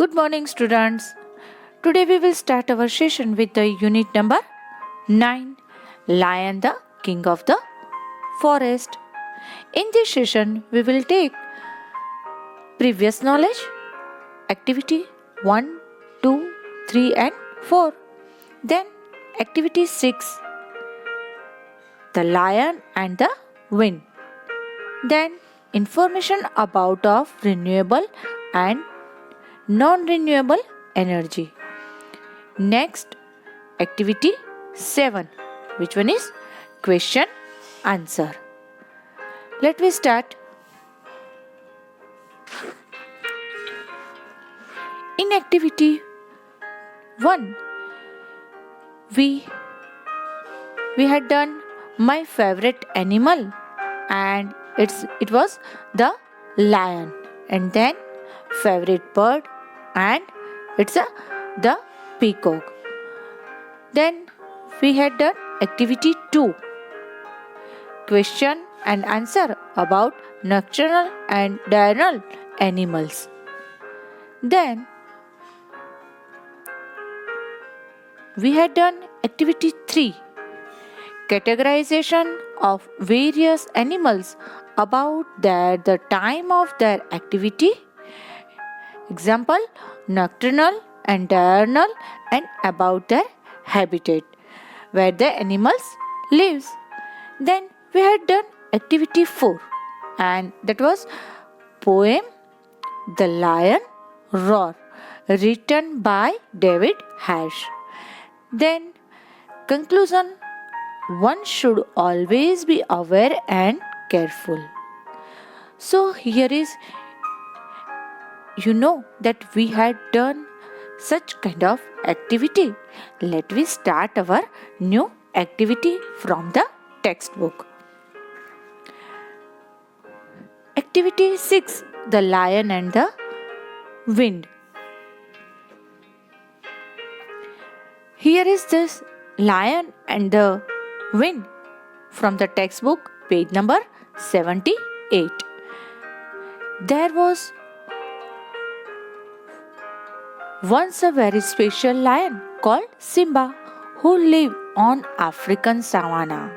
Good morning, students. Today we will start our session with the unit number 9, Lion the King of the Forest. In this session, we will take previous knowledge, activity 1, 2, 3 and 4. Then activity 6, the lion and the wind. Then information about of renewable and non-renewable energy. Next, activity 7, which one is question answer. Let me start. In activity 1, we had done my favorite animal, and it was the lion, and then favorite bird, and it's the peacock. Then we had done activity 2, question and answer about nocturnal and diurnal animals. Then we had done activity 3, categorization of various animals about the time of their activity. Example, nocturnal and diurnal, and about their habitat, where the animals lives. Then we had done activity 4, and that was poem The Lion Roar, written by David Hash. Then conclusion, one should always be aware and careful. So here is, you know that we had done such kind of activity. Let me start our new activity from the textbook. Activity 6, the lion and the wind. Here is this lion and the wind from the textbook, page number 78. There was once a very special lion called Simba who lived on African savanna.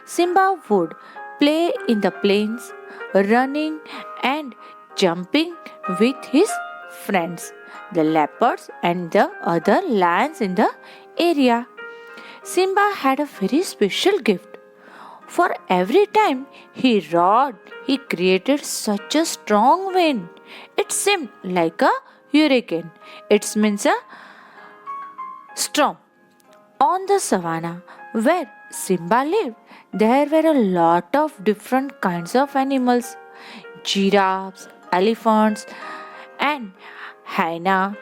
Simba would play in the plains, running and jumping with his friends, the leopards and the other lions in the area. Simba had a very special gift. For every time he roared, he created such a strong wind. It seemed like a hurricane. It means a storm. On the savannah where Simba lived, there were a lot of different kinds of animals: giraffes, elephants, and hyena.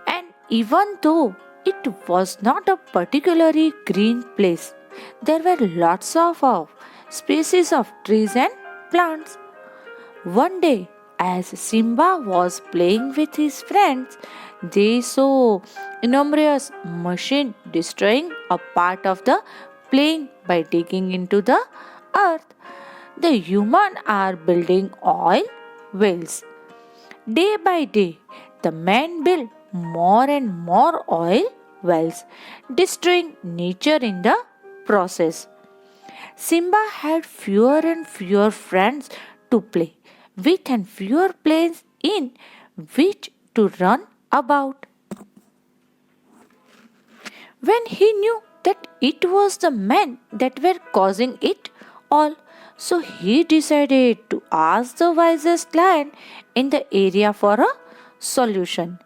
And even though it was not a particularly green place, there were lots of species of trees and plants. One day, as Simba was playing with his friends, they saw enormous machine destroying a part of the plain by digging into the earth. The humans are building oil wells. Day by day, the men build more and more oil wells, destroying nature in the process. Simba had fewer and fewer friends to play with and fewer places in which to run about. When he knew that it was the men that were causing it all, so he decided to ask the wisest lion in the area for a solution.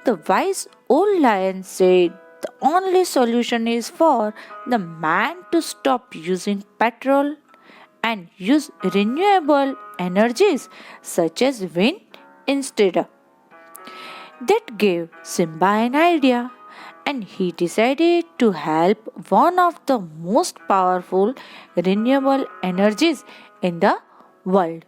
The wise old lion said the only solution is for the man to stop using petrol and use renewable energies such as wind instead. That gave Simba an idea, and he decided to help one of the most powerful renewable energies in the world,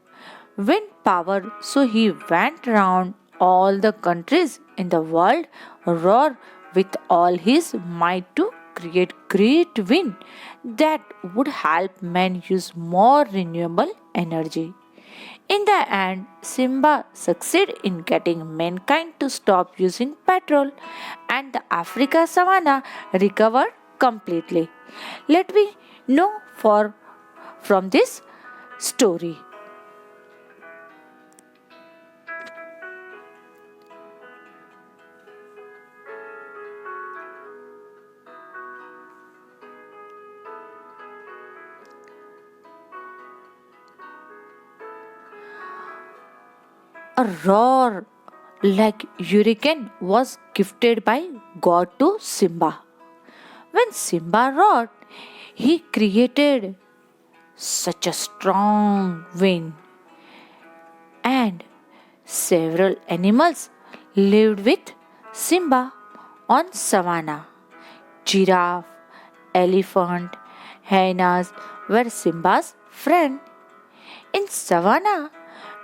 wind power. So he went around all the countries in the world, roar with all his might to create great wind that would help men use more renewable energy. In the end, Simba succeeded in getting mankind to stop using petrol and the Africa savanna recovered completely. Let me know from this story. A roar like hurricane was gifted by God to Simba. When Simba roared, he created such a strong wind, and several animals lived with Simba on savanna. Giraffe, elephant, hyenas were Simba's friend. In savanna,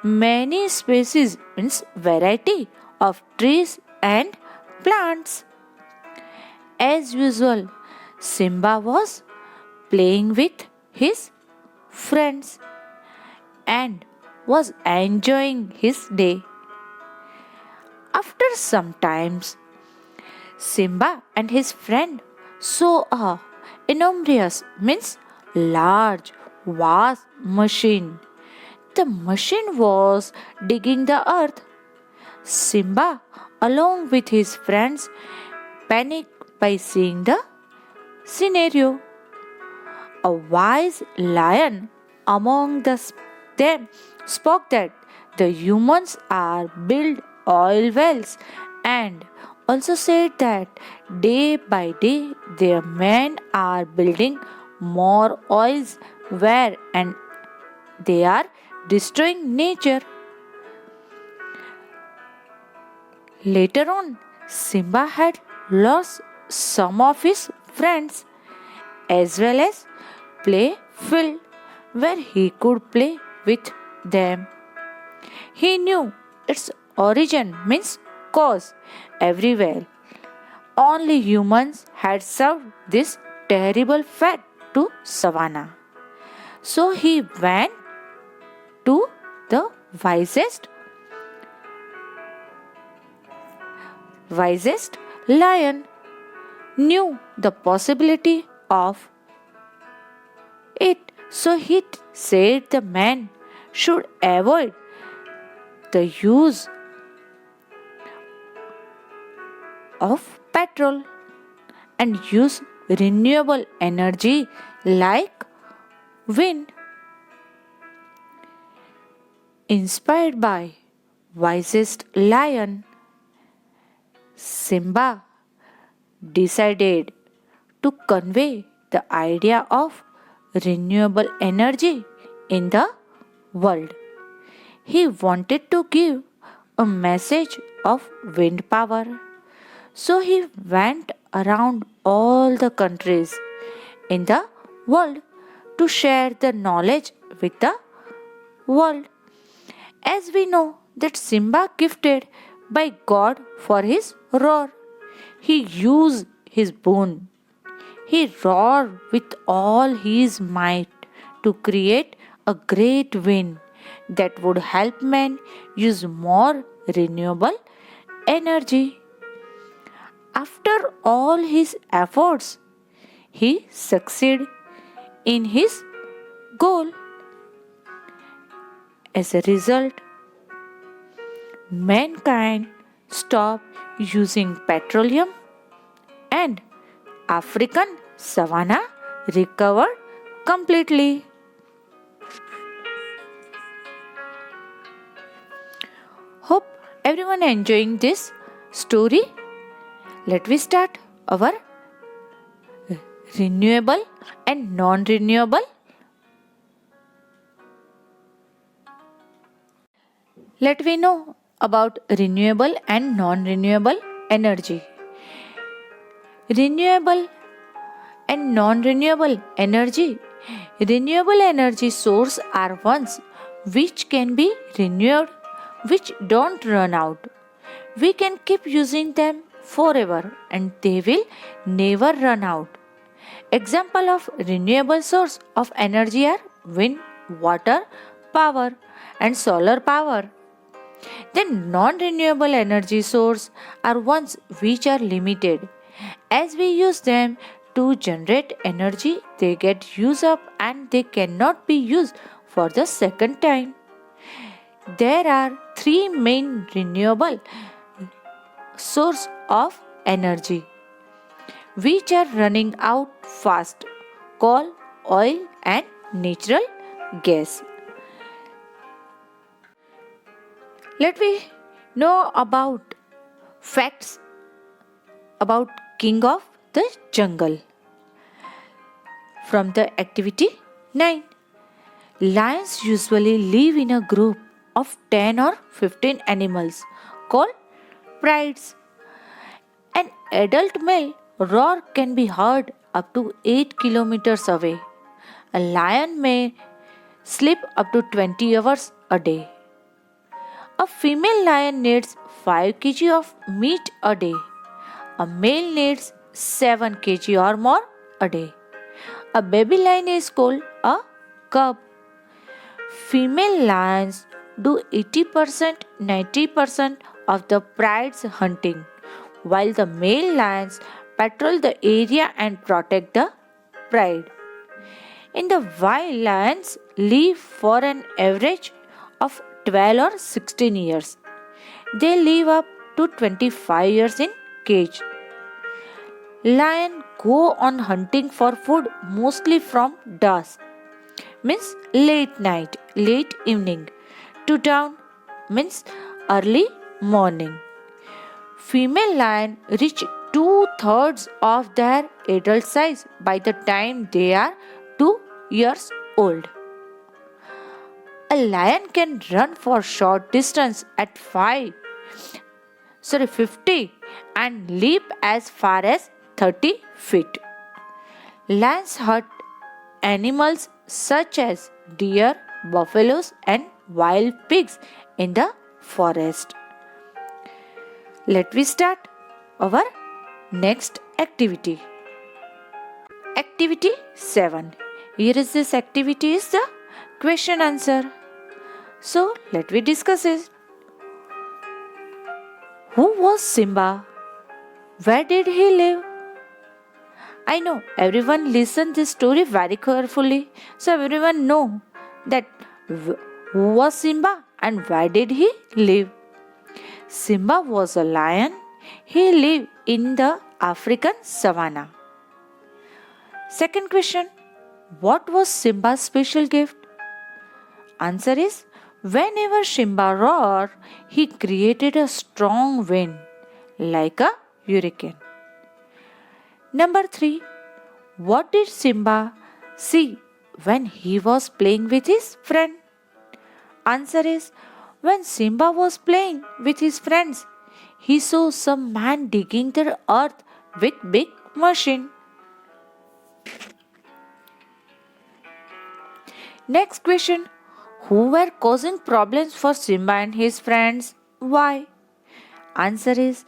many species means variety of trees and plants. As usual, Simba was playing with his friends and was enjoying his day. After some times, Simba and his friend saw a enormous means large vast machine. The machine was digging the earth. Simba, along with his friends, panicked by seeing the scenario. A wise lion among them spoke that the humans are build oil wells and also said that day by day their men are building more oils where and they are destroying nature. Later on, Simba had lost some of his friends as well as play field where he could play with them. He knew its origin means cause everywhere. Only humans had served this terrible fate to Savannah. So he went to the wisest lion, knew the possibility of it. So he said the man should avoid the use of petrol and use renewable energy like wind. Inspired by wisest lion, Simba decided to convey the idea of renewable energy in the world. He wanted to give a message of wind power. So he went around all the countries in the world to share the knowledge with the world. As we know that Simba gifted by God for his roar, he used his boon. He roared with all his might to create a great wind that would help men use more renewable energy. After all his efforts, he succeeded in his goal. As a result, mankind stopped using petroleum and African savanna recovered completely. Hope everyone enjoying this story. Let me start our renewable and non-renewable. Let me know about renewable and non-renewable energy. Renewable and non-renewable energy. Renewable energy sources are ones which can be renewed, which don't run out. We can keep using them forever and they will never run out. Example of renewable source of energy are wind, water, power and solar power. Then non-renewable energy sources are ones which are limited. As we use them to generate energy, they get used up and they cannot be used for the second time. There are three main renewable sources of energy which are running out fast: coal, oil, and natural gas. Let me know about facts about King of the Jungle. From the activity 9. Lions usually live in a group of 10 or 15 animals called prides. An adult male roar can be heard up to 8 kilometers away. A lion may sleep up to 20 hours a day. A female lion needs 5 kg of meat a day. A male needs 7 kg or more a day. A baby lion is called a cub. Female lions do 80% 90% of the pride's hunting, while the male lions patrol the area and protect the pride. In the wild, lions live for an average of 12 or 16 years. They live up to 25 years in cage. Lions go on hunting for food mostly from dusk, means late night, late evening, to dawn, means early morning. Female lion reach two-thirds of their adult size by the time they are 2 years old. A lion can run for short distance at 50 and leap as far as 30 feet. Lions hunt animals such as deer, buffaloes, and wild pigs in the forest. Let me start our next activity. Activity 7. Here is this activity is the question answer. So let me discuss it. Who was Simba? Where did he live? I know everyone listened this story very carefully, so everyone know that who was Simba and where did he live. Simba was a lion. He lived in the African savanna. Second question. What was Simba's special gift? Answer is, whenever Simba roared, he created a strong wind like a hurricane. Number 3. What did Simba see when he was playing with his friend? Answer is, when Simba was playing with his friends, he saw some man digging the earth with big machine. Next question. Who were causing problems for Simba and his friends? Why? Answer is,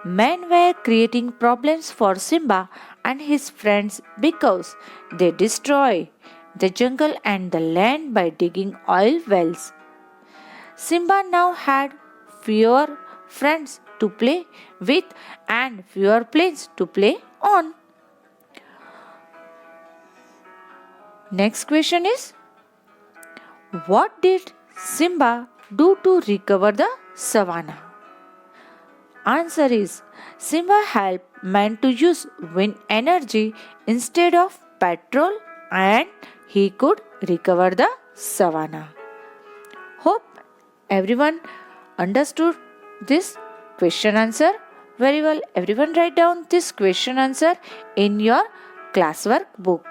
men were creating problems for Simba and his friends because they destroy the jungle and the land by digging oil wells. Simba now had fewer friends to play with and fewer planes to play on. Next question is, what did Simba do to recover the savannah? Answer is, Simba helped men to use wind energy instead of petrol and he could recover the savannah. Hope everyone understood this question answer very well. Everyone write down this question answer in your classwork book.